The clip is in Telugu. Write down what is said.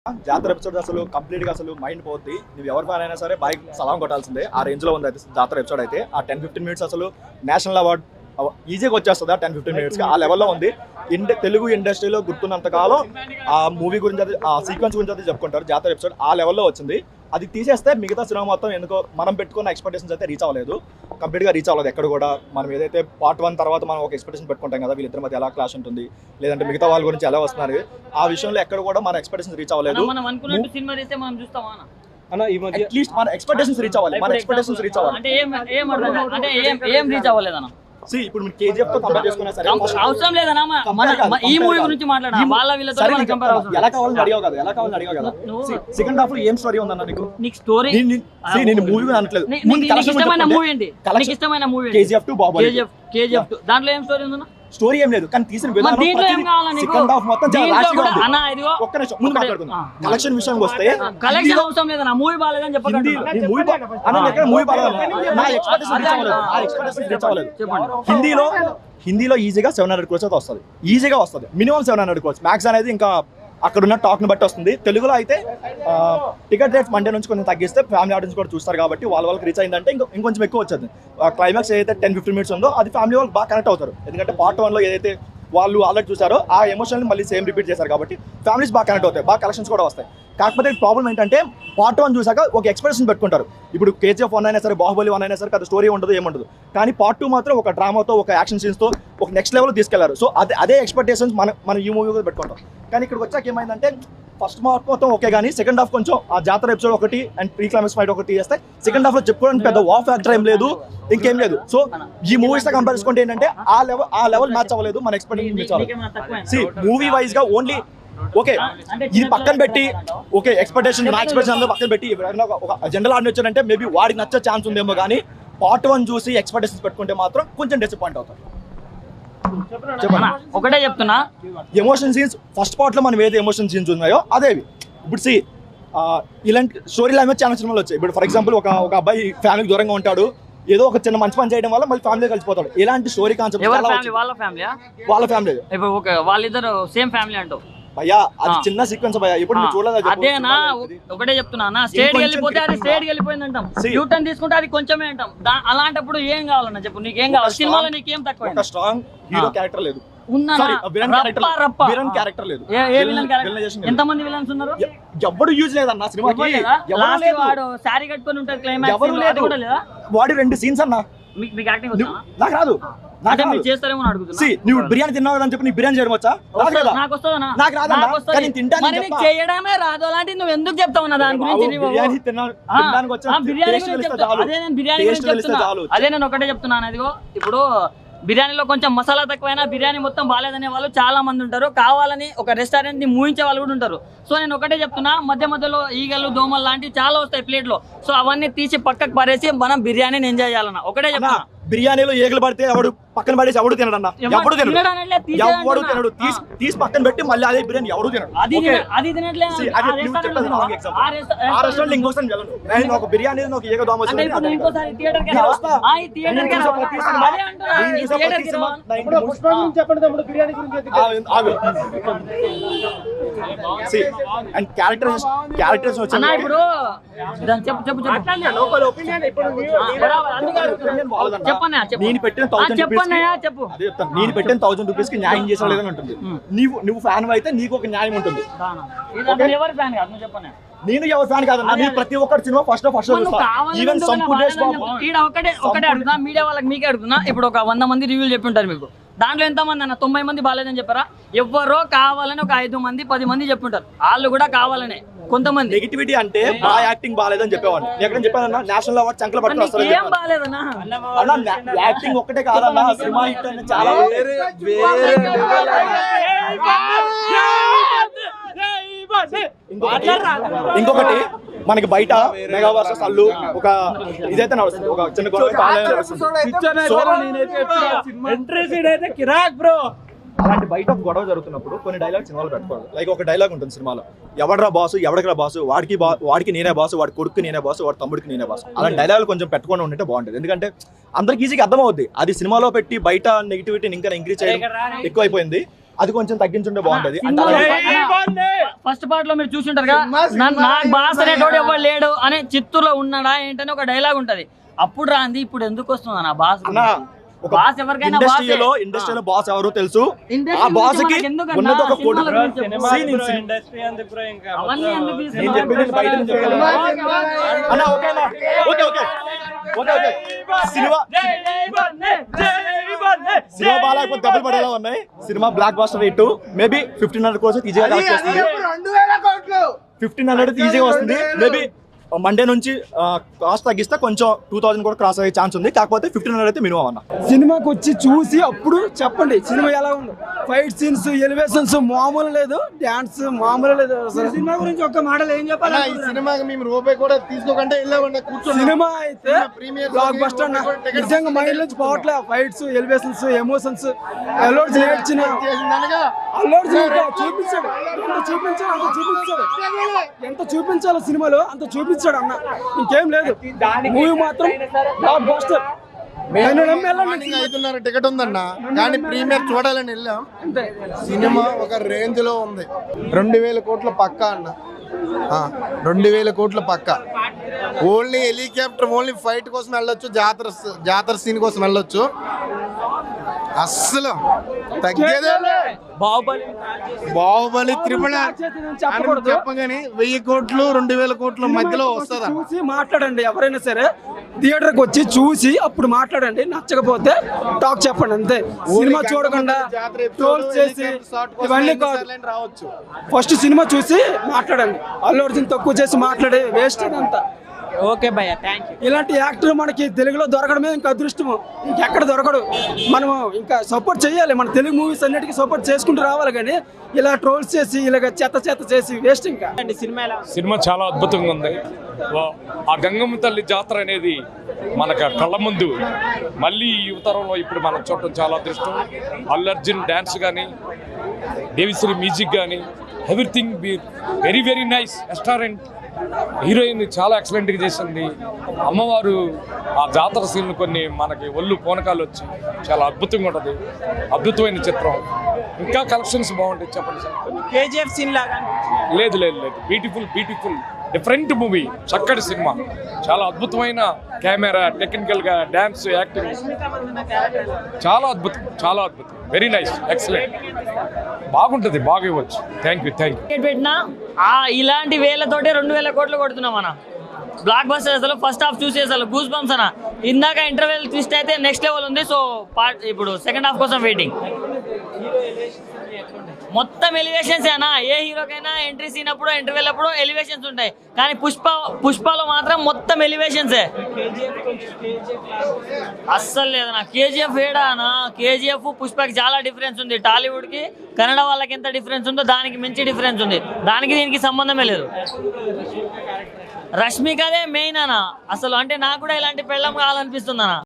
జాతర ఎపిసోడ్ అసలు కంప్లీట్ గా అసలు మైండ్ పోద్ది. నువ్వు ఎవరి ఫ్యాన్ అయినా సరే బైక్ సలాం కొట్టాల్సిందే. ఆ రేంజ్ లో ఉంది అయితే జాతర ఎపిసోడ్ అయితే. ఆ 10-15 మినిట్స్ అసలు నేషనల్ అవార్డ్ ఈజీగా వచ్చేస్తుంది. ఆ 10-15 మినిట్స్ ఆ లెవెల్లో ఉంది. తెలుగు ఇండస్ట్రీలో గుర్తున్నంత కాలం ఆ మూవీ గురించి అది ఆ సీక్వెన్స్ గురించి అయితే చెప్పుకుంటారు. జాతర ఎపిసోడ్ ఆ లెవెల్లో వచ్చింది. అది తీసేస్తే మిగతా సినిమా మొత్తం ఎందుకో మనం పెట్టుకున్న ఎక్స్పెక్టేషన్స్ అయితే రీచ్ అవ్వలేదు. కంప్లీట్గా రీచ్ అవ్వలేదు ఎక్కడ కూడా. మనం ఏదైతే పార్ట్ 1 తర్వాత మనం ఒక ఎక్స్పెక్టేషన్ పెట్టుకుంటాం కదా, వీళ్ళిద్దరి మధ్య ఎలా క్లాష్ ఉంటుంది, లేదంటే మిగతా వాళ్ళ గురించి ఎలా వస్తున్నారు, ఆ విషయంలో ఎక్కడ కూడా మన ఎక్స్పెక్టేషన్స్ రీచ్ అవ్వలేదు. అట్లీస్ట్ మన ఎక్స్పెక్టేషన్స్ రీచ్ అవ్వాలి. మన ఎక్స్పెక్టేషన్స్ రీచ్ అవ్వాలి. ఇప్పుడు మీరు కేజీఎఫ్ తో కంపేర్ చేసుకున్నా సరే అవసరం లేదన్నా. ఈ మూవీ గురించి మాట్లాడాలి. వాళ్ళ వీళ్ళతో ఎలా కావాలని అడిగావు కదా, ఎలా కావాలని అడిగావు కదా. సెకండ్ హాఫ్ లో ఏం స్టోరీ ఉందన్న నీకు స్టోరీ? నేను మూవీ అనట్లేదు. ఇష్టమైన మూవీ ఏంటి? ఇష్టమైన మూవీ కేజీఎఫ్ 2 బాబు. కేజీఎఫ్ 2 దాంట్లో ఏం స్టోరీ ఉందన్న? స్టోరీ ఏం లేదు, కానీ తీసిన విధానం సెకండ్ హాఫ్ మొత్తం ఒక్క నిమిషం ముందు మాట్లాడుకుందాం. కలెక్షన్ విషయానికి వస్తే కలెక్షన్ అవసరం లేదన్న. మూవీ బాగాలేదని చెప్పకండి. మూవీ బాగాలేదు. హిందీలో ఈజీగా 700 crores అయితే వస్తుంది. ఈజీగా వస్తుంది. Minimum 700 crores. మ్యాక్స్ అనేది ఇంకా అక్కడ ఉన్న టాక్ని బట్టి వస్తుంది. తెలుగులో అయితే టికెట్ రేట్స్ మండే నుంచి కొంచెం తగ్గిస్తే ఫ్యామిలీ ఆడియన్స్ కూడా చూస్తారు కాబట్టి వాళ్ళకి రీచ్ అయిందంటే ఇంకొంచెం ఎక్కువ వచ్చేది. క్లైమాక్స్ ఏదైతే 10-15 మినిట్స్ ఉందో అది ఫ్యామిలీ వాళ్ళకి బాగా కనెక్ట్ అవుతారు. ఎందుకంటే పార్ట్ 1 లో ఏదైతే వాళ్ళు ఆల్రెడీ చూసారో ఆ ఎమోషన్ మళ్ళీ సేమ్ రిపీట్ చేశారు కాబట్టి ఫ్యామిలీస్ బాగా కనెక్ట్ అవుతాయి, బాగా కలెక్షన్స్ కూడా వస్తాయి. కాకపోతే ప్రాబ్లం ఏంటంటే పార్ట్ 1 చూసాక ఒక ఎక్స్ప్రెషన్ పెట్టుకుంటారు. ఇప్పుడు కేజీఎఫ్ 1 అయినా సరే, బాహుబలి 1 అయినా సరే పెద్ద స్టోరీ ఉండదు, ఏముండదు. కానీ పార్ట్ 2 మాత్రం ఒక డ్రామాతో, ఒక యాక్షన్ సీన్స్తో ఒక నెక్స్ట్ లెవెల్ తీసుకెళ్లారు. సో అదే ఎక్స్పెక్టేషన్స్ మనం ఈ మూవీ కూడా పెట్టుకుంటాం. కానీ ఇక్కడికి వచ్చాక ఏమైందంటే ఫస్ట్ హాఫ్ మొత్తం ఓకే, కానీ సెకండ్ హాఫ్ కొంచెం ఆ జాతర ఎపిసోడ్ ఒకటి అండ్ ప్రీ క్లైమాక్స్ ఫైట్ ఒకటి చేస్తే సెకండ్ హాఫ్ లో చెప్పుకోవడానికి పెద్ద వావ్ ఫ్యాక్టర్ ఏం లేదు, ఇంకేం లేదు. సో ఈ మూవీస్ తో కంపేర్ చేసుకుంటే ఏంటంటే ఆ లెవెల్ మ్యాచ్ అవ్వలేదు. మన ఎక్స్పెక్టేషన్ మూవీ వైజ్ గా ఓన్లీ ఓకే ఇది పక్కన పెట్టి ఓకే ఎక్స్పెక్టేషన్ నా ఎక్స్పెక్టేషన్ అందరూ పక్కన పెట్టి ఒక జనరల్ ఆడియన్ వచ్చారంటే మేబీ వాడికి నచ్చే ఛాన్స్ ఉందేమో, కానీ పార్ట్ 1 చూసి ఎక్స్పెక్టేషన్స్ పెట్టుకుంటే మాత్రం కొంచెం డిసప్పాయింట్ అవుతారు. ఒకటే చెప్తున్నా, ఎమోషన్ సీన్స్ ఫస్ట్ పార్ట్ లో మనం ఏదైతే ఎమోషన్ సీన్స్ ఉన్నాయో అదేవి. ఇప్పుడు ఇలాంటి స్టోరీ లాంగ్వేజ్ చాలా సినిమాలు వచ్చాయి. ఇప్పుడు ఫర్ ఎగ్జాంపుల్ ఒక అబ్బాయి ఫ్యామిలీకి దూరంగా ఉంటాడు, ఏదో ఒక చిన్న మంచి పని చేయడం వల్ల మళ్ళీ ఫ్యామిలీ కలిసిపోతాడు. ఇలాంటి స్టోరీ కాన్సెప్ట్ వాళ్ళ ఫ్యామిలీ వాళ్ళిద్దరు సేమ్ ఫ్యామిలీ అంటావు భయ్యా, అది చిన్న సీక్వెన్స్ భయ్యా. ఇప్పుడు చూడలేదు. అదేనా ఒకటే చెప్తున్నా, స్టేట్ వెళ్ళిపోతే అది స్టేట్ వెళ్ళిపోయింది అంటాం, యూటర్న్ తీసుకుంటే అది కొంచెమే అంటాం. అలాంటప్పుడు ఏం కావాలన్నా చెప్పు, నీకేం కావాలి? సినిమాలో నీకేం తక్కువ? ఒక స్ట్రాంగ్ హీరో క్యారెక్టర్ లేదు, ఎంతమంది విలన్స్ ఉన్నారు? ఎవరు యూజ్ లేదన్న సినిమాకి. వాడు శారీ కట్టుకొని ఉంటారు క్లైమాక్స్. ఎవరు లేదు. వాడి 2 సీన్స్ అన్న. మీకు యాక్టింగ్ నాకు రాదు. చేస్తారేమో అడుగుతున్నా. నువ్వు బిర్యానీ తిన్నావు కదా అని చెప్పి నీ బిర్యానీ చేయడం వచ్చా? నాకు చేయడమే రాదు. అలాంటి నువ్వు ఎందుకు చెప్తావు దాని గురించి? అదే నేను ఒకటే చెప్తున్నాను. అదిగో ఇప్పుడు బిర్యానీలో కొంచెం మసాలా తక్కువైనా బిర్యానీ మొత్తం బాగాలేదనే వాళ్ళు చాలా మంది ఉంటారు. కావాలని ఒక రెస్టారెంట్ ని మూయించే వాళ్ళు కూడా ఉంటారు. సో నేను ఒకటే చెప్తున్నా, మధ్య మధ్యలో ఈగలు దోమలు లాంటివి చాలా వస్తాయి ప్లేట్ లో. సో అవన్నీ తీసి పక్కకు పడేసి మనం బిర్యానీని ఎంజాయ్ చేయాలన్నా. ఒకటే చెప్తున్నా, బిర్యానీలో ఏగలు పడితే ఎవడు పక్కన పడేసి ఎవడు తినడన్నా, ఎవడు తినడు. తీసి పక్కన పెట్టి మళ్ళీ అదే బిర్యానీ ఎవడు తినడు. అది తినట్లేదు. ఒక బిర్యానీ ఒక ఏగ దోమ నేను పెట్టిన 1000 రూపీస్ కి న్యాయం చేసలేదని ఉంటుంది. నువ్వు ఫ్యాన్ అయితే నీకు ఒక న్యాయం ఉంటుంది. నేను ఎవరి ఫ్యాన్ కాదన్నా. నేను ప్రతి ఒక్కటి సినిమా ఫస్ట్ ఈవెన్ ఒకటే అడుగుతున్నా, మీడియా వాళ్ళకి మీకే అడుగుతున్నా. ఇప్పుడు ఒక 100 మంది రివ్యూలు చెప్పి ఉంటారు మీకు. దాంట్లో ఎంతమంది అన్న? 90 మంది బాగాలేదని చెప్పారా? ఎవరో కావాలని ఒక 5 మంది 10 మంది చెప్పుంటారు. వాళ్ళు కూడా కావాలనే. కొంతమంది నెగిటివిటీ అంటే బాగా యాక్టింగ్ బాగాలేదని చెప్పేవాడిని. ఎక్కడ చెప్పానన్నా, నేషనల్ అవార్డ్ చంకల పట్టుకుని ఏం బాగాలేదన్నా. యాక్టింగ్ ఒక్కటే కాదన్నా, సినిమా హిట్ అని చాలా. ఇంకొకటి మనకి బయట మెగా వర్సెస్ అల్లు ఒక ఇదైతే నడుస్తుంది, ఒక చిన్న అలాంటి బయట గొడవ జరుగుతున్నప్పుడు కొన్ని డైలాగ్ సినిమాలో పెట్టుకోవాలి. లైక్ ఒక డైలాగ్ ఉంటుంది సినిమాలో, ఎవడరా బాసు, ఎవడకరా బాసు, వాడికి నేనే బాసు, వాడి కొడుకు నేనే బాసు, వాడి తమ్ముడికి నేనే బాసు. అలాంటి డైలాగ్ కొంచెం పెట్టుకొని ఉంటే బాగుంటుంది. ఎందుకంటే అందరికి ఈజీగా అర్థమవుద్ది. అది సినిమాలో పెట్టి బయట నెగిటివిటీని ఇంకా ఇంక్రీజ్ చేయడం ఎక్కువ అయిపోయింది. అది కొంచెం తగ్గించుంటే బాగుంటది అంటే ఫస్ట్ పార్ట్ లో మీరు చూసుంటారు కదా నాకు బాస్ అనేటోడు ఎవరు లేడు అనే చిత్తూరులో ఉన్నాడా ఏంటని ఒక డైలాగ్ ఉంటది. అప్పుడు రాంది ఇప్పుడు ఎందుకు వస్తుంది నా బాస్ ఒక బాస్ ఎవరికైనా ఇండస్ట్రీలో బాస్ ఎవరు తెలుసు. ఆ బాస్ కి ఉన్నది ఒక కోటి సినిమా బాగాలేకపోతే డబ్బులు పడేలా ఉన్నాయి. Cinema blockbuster rate maybe 1500 కోసం ఈజీగా కలెక్ట్ చేస్తుంది. 1500 ఈజీగా వస్తుంది. మేబీ మండే నుంచి కాస్ట్ తగ్గిస్తే కొంచెం 2000 కూడా క్రాస్ అయ్యే ఛాన్స్ ఉంది. కాకపోతే 1500 అయితే మినిమం అన్న. సినిమాకి వచ్చి చూసి అప్పుడు చెప్పండి సినిమా ఎలా ఉంది. ఫైట్ సీన్స్, ఎలివేషన్స్ మామూలు లేదు, డాన్స్ మామూలు లేదు. సినిమా గురించి ఒక్క మాటలు ఏం చెప్పాలి. ఈ సినిమాకి మేము రూపాయి కూడా తీసుకోకుండా వెళ్ళామండి. సినిమా అయితే బ్లాక్ బస్టర్ అన్న. నిజంగా మైండ్ నుంచి పోవట్లే. Fights, elevations, emotions Allu Arjun ఏడ్చిన అల్లు అర్జున్ చూపించాడు. ఎంత చూపించాలో సినిమాలో అంత చూపించాడు అన్న. ఇంకేం లేదు. మూవీ మాత్రం బ్లాక్ బస్టర్. 5:30 టికెట్ ఉందన్న, కానీ ప్రీమియర్ చూడాలని వెళ్ళాం. సినిమా ఒక రేంజ్ లో ఉంది. 2000 కోట్ల పక్కా అన్న. 2000 కోట్ల పక్కా. ఓన్లీ హెలికాప్టర్, ఓన్లీ ఫైట్ కోసం వెళ్ళొచ్చు, జాతర సీన్ కోసం వెళ్ళొచ్చు. అస్సలు తగ్గేదే. బాహుబలి త్రిపుల చెప్పగానే 1000 కోట్లు 2000 కోట్ల మధ్యలో వస్తుంది. చూసి మాట్లాడండి. ఎవరైనా సరే థియేటర్కి వచ్చి చూసి అప్పుడు మాట్లాడండి. నచ్చకపోతే టాక్ చెప్పండి అంతే. సినిమా చూడకుండా ట్రోల్స్ చేసి ఇవన్నీ రావచ్చు. ఫస్ట్ సినిమా చూసి మాట్లాడండి. అల్లు అర్జున్ తక్కువ చేసి మాట్లాడే వేస్ట్ అదంతా. ఓకే భయ్యా, థ్యాంక్ యూ. ఇలాంటి యాక్టర్ మనకి తెలుగులో దొరకడమే ఇంకా అదృష్టము. ఇంకెక్కడ దొరకడు. మనము ఇంకా సపోర్ట్ చేయాలి. మన తెలుగు మూవీస్ అన్నిటికీ సపోర్ట్ చేసుకుంటూ రావాలి. కానీ ఇలా ట్రోల్స్ చేసి ఇలాగ చెత్త చేసి వేస్ట్. ఇంకా సినిమా చాలా అద్భుతంగా ఉంది. ఆ గంగమ్మ తల్లి జాతర అనేది మనకు కళ్ళ ముందు మళ్ళీ ఈ యువతరంలో ఇప్పుడు మనం చూడటం చాలా అదృష్టం. అల్లు అర్జున్ డ్యాన్స్ కానీ, దేవిశ్రీ మ్యూజిక్ కానీ, everything very very nice. Restaurant heroine చాలా ఎక్సలెంట్గా చేసింది. అమ్మవారు ఆ జాతర సీన్లు కొన్ని మనకి ఒళ్ళు పోనకాలు వచ్చి చాలా అద్భుతంగా ఉంటుంది. అద్భుతమైన చిత్రం. ఇంకా కలెక్షన్స్ బాగుంటాయి. చెప్పండి సార్. కేజీఎఫ్ సీన్ లాగా లేదు బ్యూటిఫుల్ డిఫరెంట్ మూవీ. చక్కటి సినిమా. చాలా అద్భుతమైన కెమెరా, టెక్నికల్గా డ్యాన్స్, యాక్టింగ్ చాలా అద్భుతం. Very nice, excellent. బాగుంటుంది, బాగా ఇవ్వచ్చు. Thank you. పెట్టినా ఇలాంటి వేలతోటే 2000 కోట్లు కొడుతున్నాం అన్న. బ్లాక్ బస్టర్ అసలు ఫస్ట్ హాఫ్ చూసి అసలు గూస్ బంప్స్ అన్న. ఇందాక ఇంటర్వెల్ ట్విస్ట్ అయితే నెక్స్ట్ లెవెల్ ఉంది. సో ఇప్పుడు సెకండ్ హాఫ్ కోసం వెయిటింగ్. మొత్తం ఎలివేషన్స్ అన్న. ఏ హీరోకైనా ఎంట్రీ సీన్ అప్పుడు, ఇంటర్వెల్ అప్పుడు ఎలివేషన్స్ ఉంటాయి. కానీ పుష్పలో మాత్రం మొత్తం ఎలివేషన్సే. అస్సలు లేదన్నా. కేజీఎఫ్ ఏడానా. కేజీఎఫ్ పుష్పకి చాలా డిఫరెన్స్ ఉంది. టాలీవుడ్ కి కన్నడ వాళ్ళకి ఎంత డిఫరెన్స్ ఉందో దానికి మించి డిఫరెన్స్ ఉంది. దానికి దీనికి సంబంధమే లేదు. రష్మికదే మెయిన్ అన్న అసలు. అంటే నాకు కూడా ఇలాంటి పెళ్ళం కావాలనిపిస్తుంది అన్న.